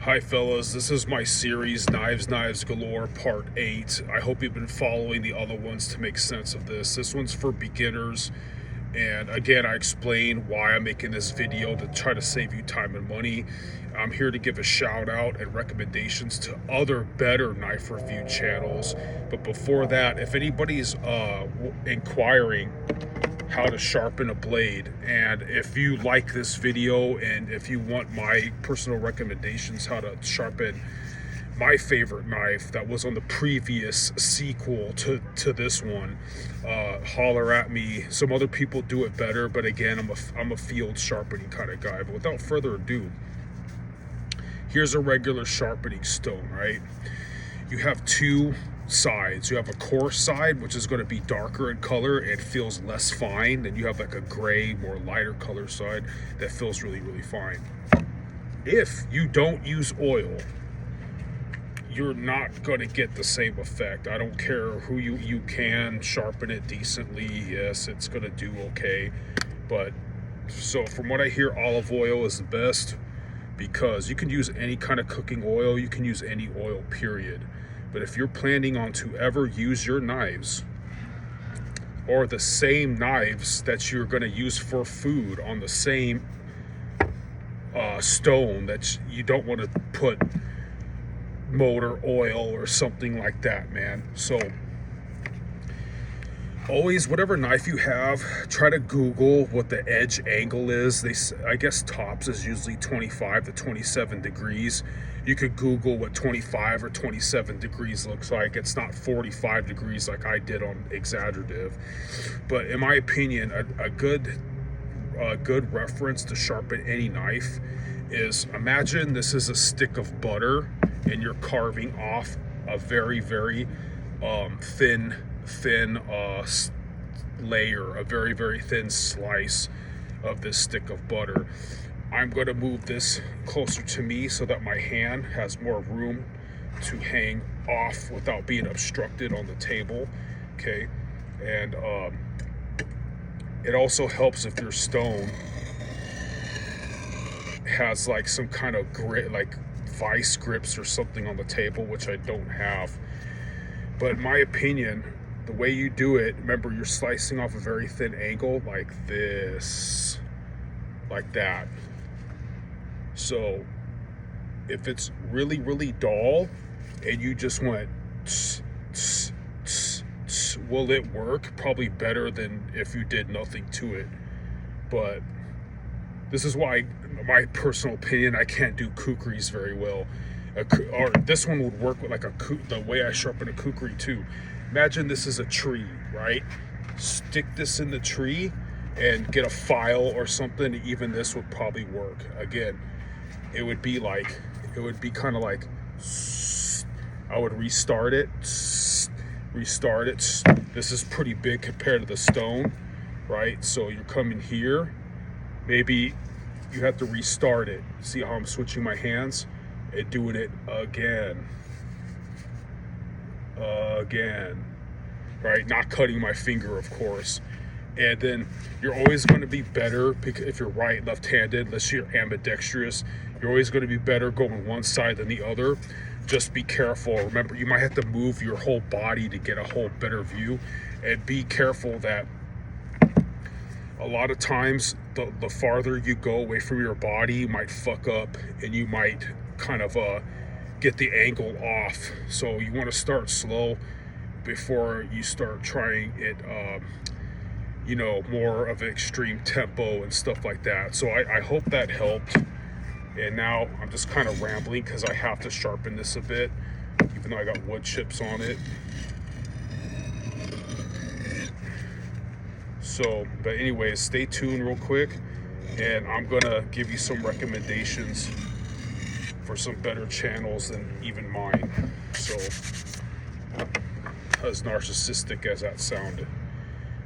Hi fellas, this is my series Knives Galore Part 8. I hope you've been following the other ones to make sense of this. This one's for beginners, and again I explain why I'm making this video to try to save you time and money. I'm here to give a shout out and recommendations to other better knife review channels. But before that, if anybody's inquiring how to sharpen a blade, and if you like this video and if you want my personal recommendations how to sharpen my favorite knife that was on the previous sequel to this one, holler at me. Some other people do it better, but again, I'm a field sharpening kind of guy. But without further ado, here's a regular sharpening stone, right? You have two sides. You have a coarse side, which is going to be darker in color and feels less fine, and you have like a gray, more lighter color side that feels really fine. If you don't use oil, you're not going to get the same effect. I don't care who you can sharpen it decently. Yes, it's going to do okay, but so from what I hear, olive oil is the best, because you can use any kind of cooking oil, you can use any oil, period. But if you're planning on to ever use your knives, or the same knives that you're going to use for food on the same stone, that you don't want to put motor oil or something like that, man. So always, whatever knife you have, try to Google what the edge angle is. I guess tops is usually 25 to 27 degrees. You could Google what 25 or 27 degrees looks like. It's not 45 degrees like I did on exaggerative. But in my opinion, a good reference to sharpen any knife is, imagine this is a stick of butter and you're carving off a very thin layer, a very thin slice of this stick of butter. I'm going to move this closer to me so that my hand has more room to hang off without being obstructed on the table, okay? And it also helps if your stone has like some kind of grip, like vice grips or something on the table, which I don't have. But in my opinion, the way you do it, remember, you're slicing off a very thin angle like this, like that. So if it's really dull and you just went tss, tss, tss, tss, will it work? Probably better than if you did nothing to it. But this is why, my personal opinion, I can't do kukris very well. Or this one would work with like the way I sharpen a kukri too. Imagine this is a tree, right? Stick this in the tree and get a file or something. Even this would probably work. Again, it would be kind of like, I would restart it. This is pretty big compared to the stone, right? So you're coming here. Maybe you have to restart it. See how I'm switching my hands and doing it again, right? Not cutting my finger, of course. And then you're always going to be better, because if you're right, left-handed, unless you're ambidextrous, you're always going to be better going one side than the other. Just be careful. Remember, you might have to move your whole body to get a whole better view, and be careful that a lot of times the farther you go away from your body, you might fuck up and you might kind of get the angle off. So you want to start slow before you start trying it, more of an extreme tempo and stuff like that. So I hope that helped. And now I'm just kind of rambling because I have to sharpen this a bit, even though I got wood chips on it. So, but anyways, stay tuned real quick, and I'm gonna give you some recommendations for some better channels than even mine. So, as narcissistic as that sounded.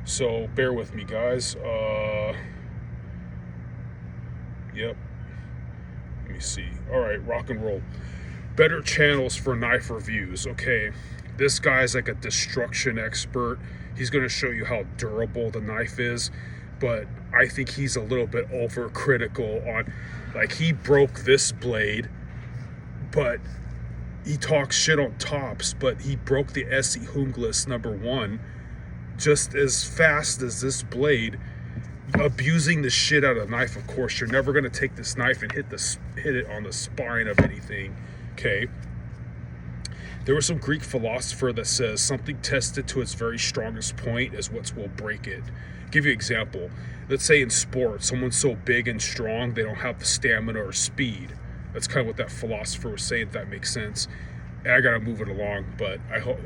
So bear with me, guys. Yep. Let me see. All right, rock and roll. Better channels for knife reviews. Okay, this guy's like a destruction expert. He's going to show you how durable the knife is, but I think he's a little bit overcritical on, like, he broke this blade but he talks shit on Tops, but he broke the Essie Hunglis #1 just as fast as this blade, abusing the shit out of the knife. Of course, you're never going to take this knife and hit it on the spine of anything, okay? There was some Greek philosopher that says something tested to its very strongest point is what will break it. I'll give you an example. Let's say in sports, someone's so big and strong, they don't have the stamina or speed. That's kind of what that philosopher was saying, if that makes sense. And I got to move it along, but I hope,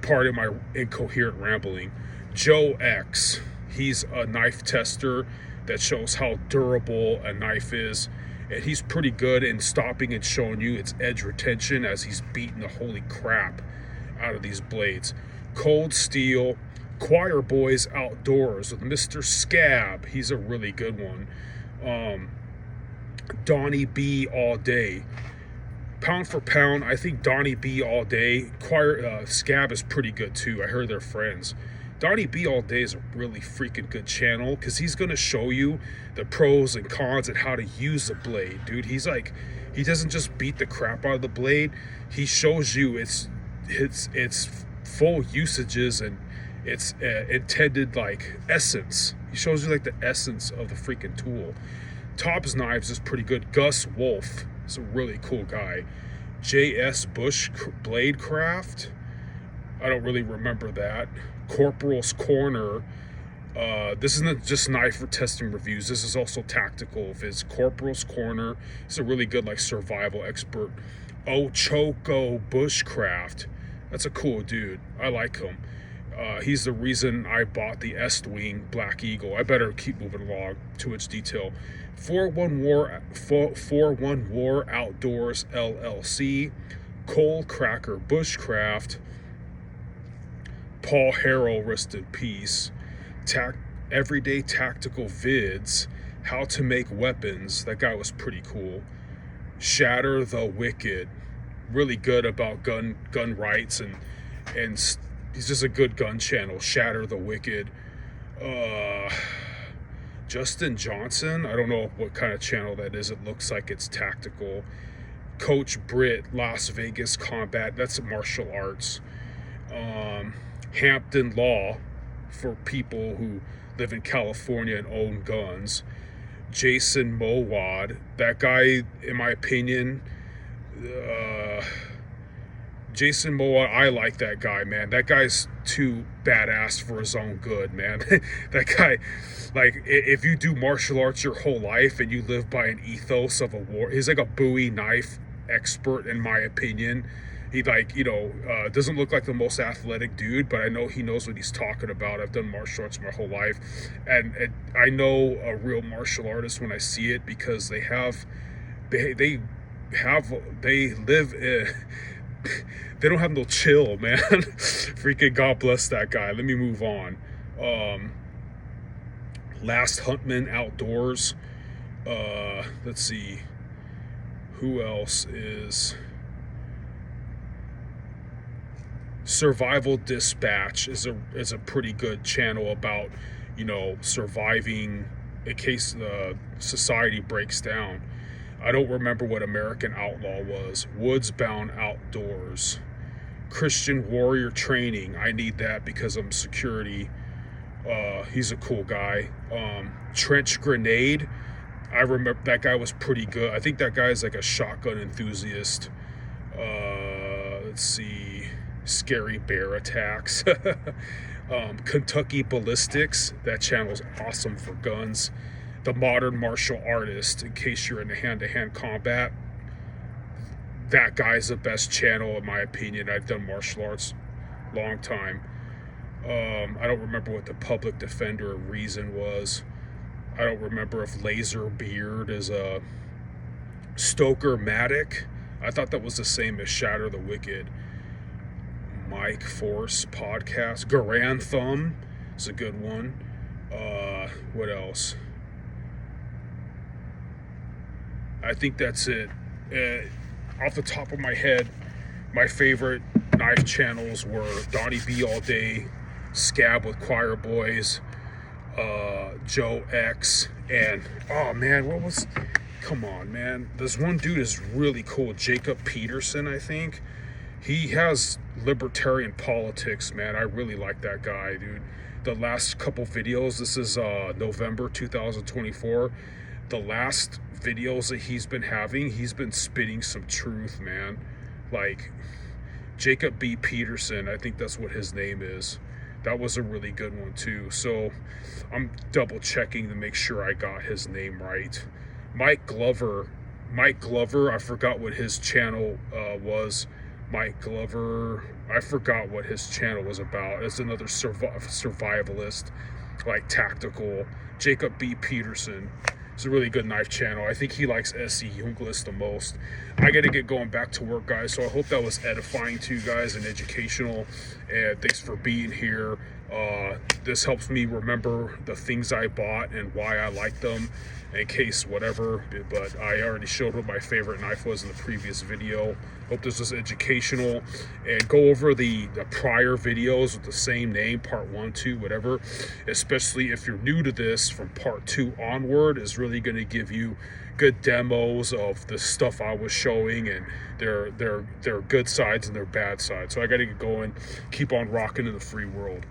part of my incoherent rambling. Joe X, he's a knife tester that shows how durable a knife is. And he's pretty good in stopping and showing you its edge retention as he's beating the holy crap out of these blades. Cold Steel, Choir Boys Outdoors with Mr. Scab. He's a really good one. Donnie B all day. Pound for pound, I think Donnie B all day. Scab is pretty good too. I heard they're friends. Donnie B all day is a really freaking good channel because he's going to show you the pros and cons and how to use a blade, dude. He's like, he doesn't just beat the crap out of the blade. He shows you its full usages and its intended like essence. He shows you like the essence of the freaking tool. Tops Knives is pretty good. Gus Wolf is a really cool guy. J.S. Bush Bladecraft, I don't really remember that. Corporal's Corner. This isn't just knife for testing reviews. This is also tactical. If it's Corporal's Corner, it's a really good like survival expert. Ochoko Bushcraft. That's a cool dude. I like him. He's the reason I bought the Estwing Black Eagle. I better keep moving along. Too much detail. 4-1 War Outdoors LLC. Cole Cracker Bushcraft. Paul Harrell, rest in peace. Everyday Tactical Vids. How to Make Weapons. That guy was pretty cool. Shatter the Wicked. Really good about gun rights and he's just a good gun channel. Shatter the Wicked. Justin Johnson, I don't know what kind of channel that is. It looks like it's tactical. Coach Britt, Las Vegas Combat. That's martial arts. Hampton Law, for people who live in California and own guns. Jason Mowad, that guy, in my opinion, Jason Mowad, I like that guy, man. That guy's too badass for his own good, man. That guy, like, if you do martial arts your whole life and you live by an ethos of a war, he's like a Bowie knife expert, in my opinion. He, like, you know, doesn't look like the most athletic dude, but I know he knows what he's talking about. I've done martial arts my whole life, and I know a real martial artist when I see it, because they live they don't have no chill, man. Freaking God bless that guy. Let me move on. Last Huntman Outdoors. Let's see, who else is... Survival Dispatch is a pretty good channel about, you know, surviving in case the society breaks down. I don't remember what American Outlaw was. Woodsbound Outdoors. Christian Warrior Training. I need that because I'm security. He's a cool guy. Trench Grenade. I remember that guy was pretty good. I think that guy's like a shotgun enthusiast. Let's see. Scary Bear Attacks. Kentucky Ballistics. That channel's awesome for guns. The Modern Martial Artist, in case you're into hand-to-hand combat. That guy's the best channel, in my opinion. I've done martial arts long time. I don't remember what the Public Defender Reason was. I don't remember if Laser Beard is a Stoker Matic. I thought that was the same as Shatter the Wicked. Mike Force Podcast. Garan Thumb is a good one. What else? I think that's it. Off the top of my head, my favorite knife channels were Donnie B All Day, Scab with Choir Boys, Joe X, and oh man, what was come on, man. This one dude is really cool, Jacob Peterson, I think. He has libertarian politics, man. I really like that guy, dude. The last couple videos, this is November 2024. The last videos that he's been having, he's been spitting some truth, man. Like Jacob B. Peterson, I think that's what his name is. That was a really good one too. So I'm double checking to make sure I got his name right. Mike Glover, I forgot what his channel was. Mike Glover, I forgot what his channel was about. It's another survivalist, like tactical. Jacob B. Peterson. It's a really good knife channel. I think he likes S.E. Junglist the most. I got to get going back to work, guys, so I hope that was edifying to you guys and educational. And thanks for being here. This helps me remember the things I bought and why I like them, in case whatever. But I already showed what my favorite knife was in the previous video. Hope this was educational, and go over the prior videos with the same name, part 1, 2, whatever. Especially if you're new to this, from part 2 onward is really going to give you good demos of the stuff I was showing and their good sides and their bad sides. So I got to get going, keep on rocking in the free world.